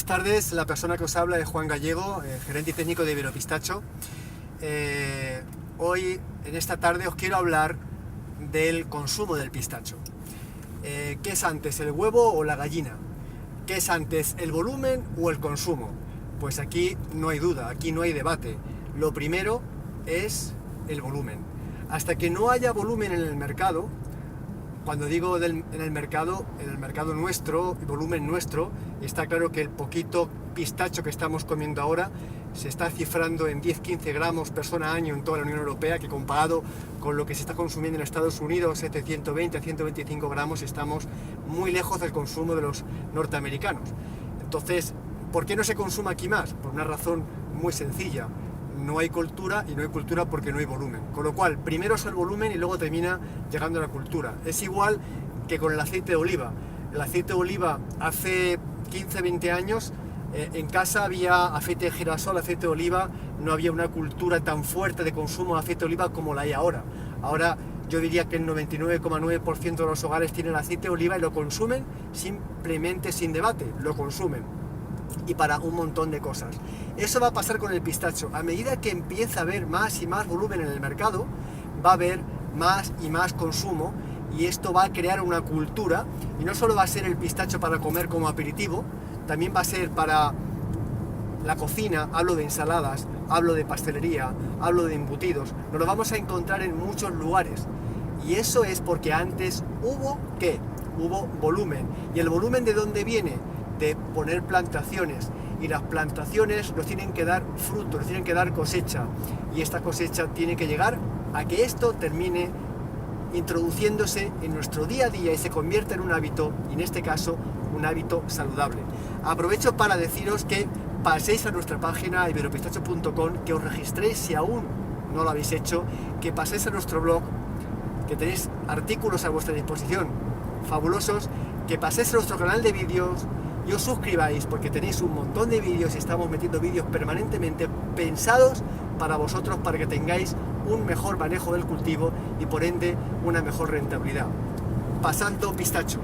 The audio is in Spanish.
Buenas tardes, la persona que os habla es Juan Gallego, gerente técnico de Iberopistacho. Hoy, en esta tarde, os quiero hablar del consumo del pistacho. ¿Qué es antes, el huevo o la gallina? ¿Qué es antes, el volumen o el consumo? Pues aquí no hay duda, aquí no hay debate. Lo primero es el volumen. Hasta que no haya volumen en el mercado, cuando digo en el mercado nuestro, el volumen nuestro, está claro que el poquito pistacho que estamos comiendo ahora se está cifrando en 10-15 gramos persona año en toda la Unión Europea, que comparado con lo que se está consumiendo en Estados Unidos, 120 a 125 gramos, estamos muy lejos del consumo de los norteamericanos. Entonces, ¿por qué no se consume aquí más? Por una razón muy sencilla. No hay cultura, y no hay cultura porque no hay volumen. Con lo cual, primero es el volumen y luego termina llegando a la cultura. Es igual que con el aceite de oliva. El aceite de oliva hace 15-20 años, en casa había aceite de girasol, aceite de oliva, no había una cultura tan fuerte de consumo de aceite de oliva como la hay ahora. Ahora yo diría que el 99,9% de los hogares tienen aceite de oliva y lo consumen simplemente sin debate, lo consumen. Y para un montón de cosas. Eso va a pasar con el pistacho. A medida que empieza a haber más y más volumen en el mercado, va a haber más y más consumo, y esto va a crear una cultura, y no solo va a ser el pistacho para comer como aperitivo, también va a ser para la cocina. Hablo de ensaladas, hablo de pastelería, hablo de embutidos. Nos lo vamos a encontrar en muchos lugares, y eso es porque antes hubo ¿qué? Hubo volumen. ¿Y el volumen de dónde viene? De poner plantaciones, y las plantaciones nos tienen que dar fruto, nos tienen que dar cosecha, y esta cosecha tiene que llegar a que esto termine introduciéndose en nuestro día a día y se convierta en un hábito, y en este caso un hábito saludable. Aprovecho para deciros que paséis a nuestra página iberopistacho.com, que os registréis si aún no lo habéis hecho, que paséis a nuestro blog, que tenéis artículos a vuestra disposición fabulosos, que paséis a nuestro canal de vídeos y os suscribáis, porque tenéis un montón de vídeos y estamos metiendo vídeos permanentemente pensados para vosotros, para que tengáis un mejor manejo del cultivo y por ende una mejor rentabilidad. Pasando pistacho.